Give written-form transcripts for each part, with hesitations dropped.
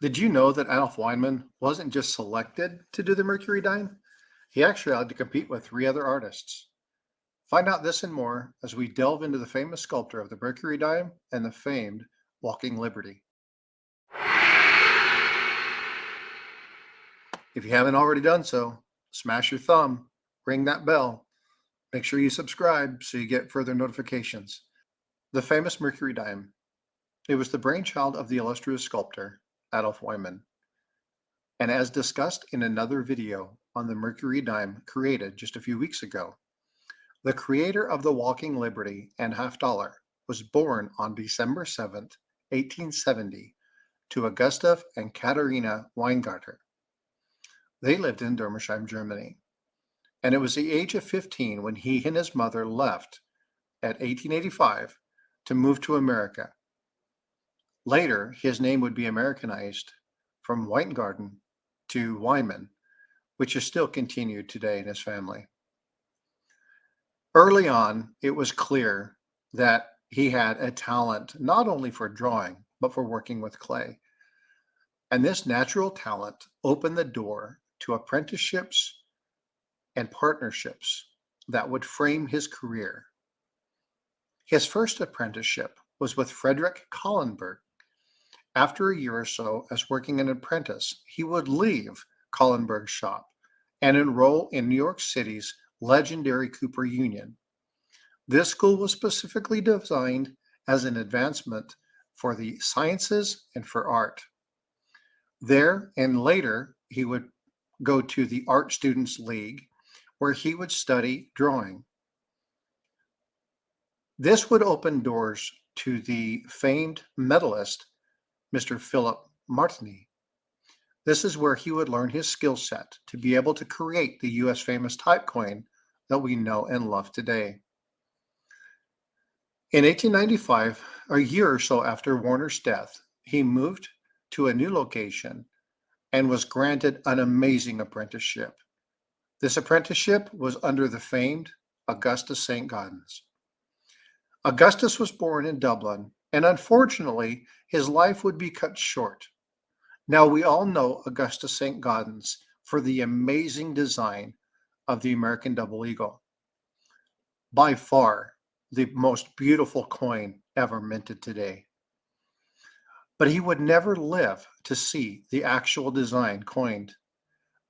Did you know that Adolph Weinman wasn't just selected to do the Mercury Dime? He actually had to compete with three other artists. Find out this and more as we delve into the famous sculptor of the Mercury Dime and the famed Walking Liberty. If you haven't already done so, smash your thumb, ring that bell, make sure you subscribe so you get further notifications. The famous Mercury Dime. It was the brainchild of the illustrious sculptor Adolph Weinman. And as discussed in another video on the Mercury Dime created just a few weeks ago, the creator of the Walking Liberty and Half Dollar was born on December 7th, 1870, to Augustus and Katharina Weingarten. They lived in Dermersheim, Germany. And it was the age of 15 when he and his mother left at 1885 to move to America. Later, his name would be Americanized from Weingarten to Weinman, which is still continued today in his family. Early on, it was clear that he had a talent not only for drawing, but for working with clay. And this natural talent opened the door to apprenticeships and partnerships that would frame his career. His first apprenticeship was with Frederick Kahlenberg. After a year or so as working an apprentice, he would leave Kahlenberg's shop and enroll in New York City's legendary Cooper Union. This school was specifically designed as an advancement for the sciences and for art. There and later, he would go to the Art Students League, where he would study drawing. This would open doors to the famed medalist, Mr. Philip Martini. This is where he would learn his skill set to be able to create the U.S. famous type coin that we know and love today. In 1895, a year or so after Warner's death, he moved to a new location and was granted an amazing apprenticeship. This apprenticeship was under the famed Augustus St. Gaudens. Augustus was born in Dublin, and unfortunately, his life would be cut short. Now, we all know Augustus St. Gaudens for the amazing design of the American double eagle. By far, the most beautiful coin ever minted today. But he would never live to see the actual design coined,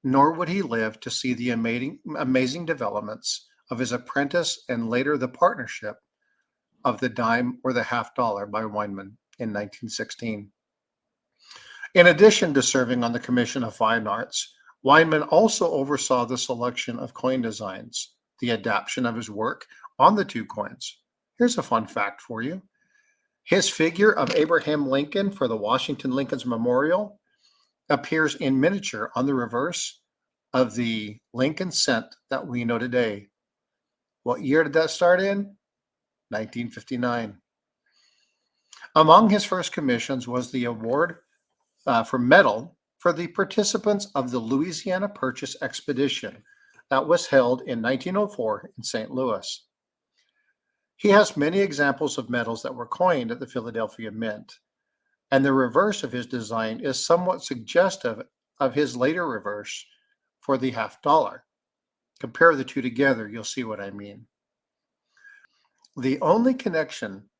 nor would he live to see the amazing developments of his apprentice and later the partnership of the dime or the half dollar by Weinman in 1916. In addition to serving on the Commission of Fine Arts, Weinman also oversaw the selection of coin designs, the adaptation of his work on the two coins. Here's a fun fact for you. His figure of Abraham Lincoln for the Washington Lincoln's Memorial appears in miniature on the reverse of the Lincoln cent that we know today. What year did that start in? 1959. Among his first commissions was the award for medal for the participants of the Louisiana Purchase Expedition that was held in 1904 in St. Louis. He has many examples of medals that were coined at the Philadelphia Mint, and the reverse of his design is somewhat suggestive of his later reverse for the half dollar. Compare the two together, you'll see what I mean. The only connection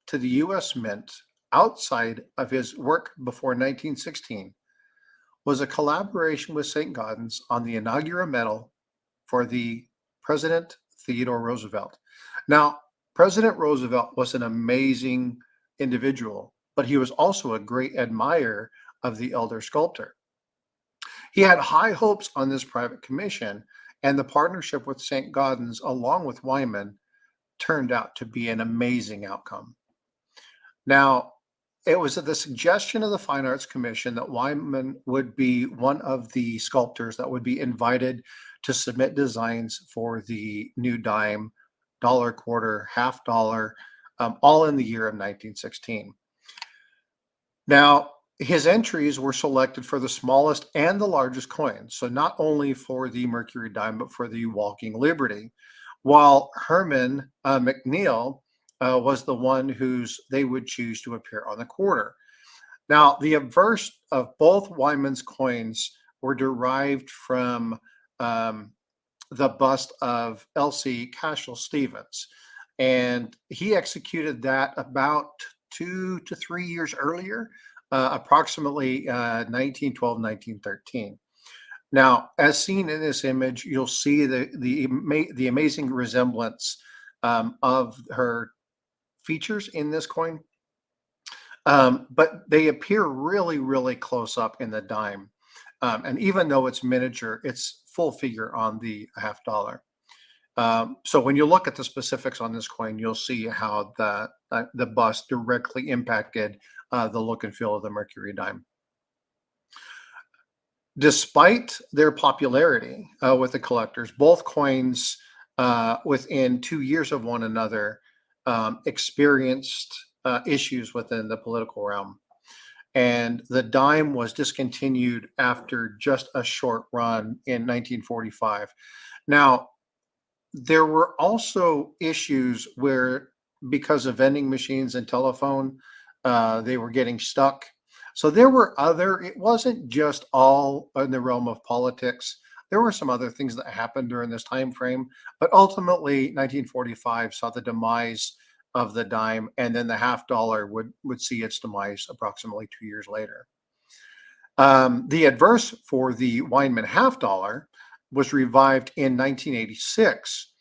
to the U.S. Mint outside of his work before 1916 was a collaboration with St. Gaudens on the inaugural medal for the President Theodore Roosevelt. Now, President Roosevelt was an amazing individual, but he was also a great admirer of the elder sculptor. He had high hopes on this private commission, and the partnership with St. Gaudens along with Weinman turned out to be an amazing outcome. Now, it was at the suggestion of the Fine Arts Commission that Weinman would be one of the sculptors that would be invited to submit designs for the new dime, dollar, quarter, half dollar, all in the year of 1916. Now, his entries were selected for the smallest and the largest coins, so not only for the Mercury Dime, but for the Walking Liberty, while Herman McNeil was the one whose they would choose to appear on the quarter. Now, the obverse of both Weinman's coins were derived from um, the bust of Elsie Cashel Stevens. And he executed that about 2 to 3 years earlier, approximately 1912, 1913. Now, as seen in this image, you'll see the amazing resemblance of her features in this coin, but they appear really, really close up in the dime. And even though it's miniature, it's full figure on the $50. So when you look at the specifics on this coin, you'll see how the bust directly impacted the look and feel of the Mercury Dime. Despite their popularity with the collectors, both coins within 2 years of one another experienced issues within the political realm. And the dime was discontinued after just a short run in 1945. Now, there were also issues where, because of vending machines and telephone, they were getting stuck. So there were it wasn't just all in the realm of politics. There were some other things that happened during this time frame, but ultimately 1945 saw the demise of the dime, and then the $50 would see its demise approximately 2 years later. The adverse for the Weinman $50 was revived in 1986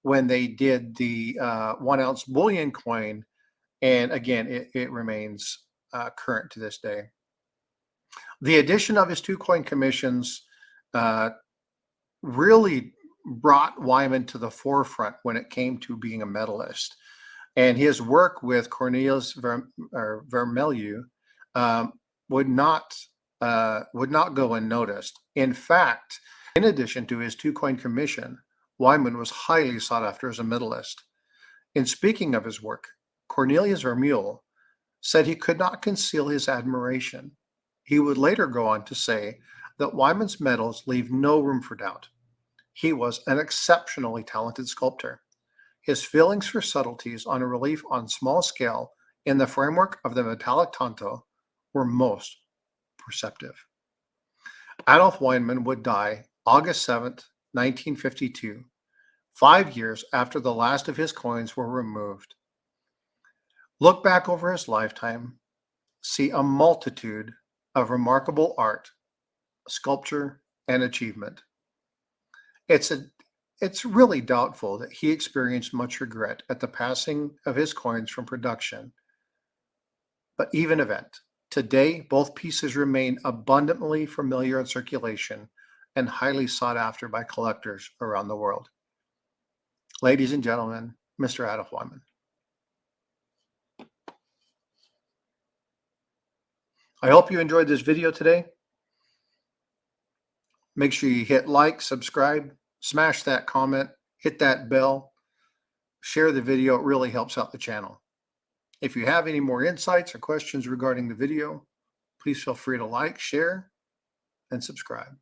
when they did the 1 ounce bullion coin. And again, it remains current to this day. The addition of his 2 coin commissions really brought Weinman to the forefront when it came to being a medalist. And his work with Cornelius Vermeulen would not go unnoticed. In fact, in addition to his 2 coin commission, Weinman was highly sought after as a medalist. In speaking of his work, Cornelius Vermeulen said he could not conceal his admiration. He would later go on to say that Weinman's medals leave no room for doubt. He was an exceptionally talented sculptor. His feelings for subtleties on a relief on small scale in the framework of the metallic tanto were most perceptive. Adolph Weinman would die August 7th, 1952, 5 years after the last of his coins were removed. Look back over his lifetime, see a multitude of remarkable art, sculpture, and achievement. It's really doubtful that he experienced much regret at the passing of his coins from production. But even event, today both pieces remain abundantly familiar in circulation and highly sought after by collectors around the world. Ladies and gentlemen, Mr. Adolph Weinman. I hope you enjoyed this video today. Make sure you hit like, subscribe, smash that comment, hit that bell, share the video. It really helps out the channel. If you have any more insights or questions regarding the video, please feel free to like, share, and subscribe.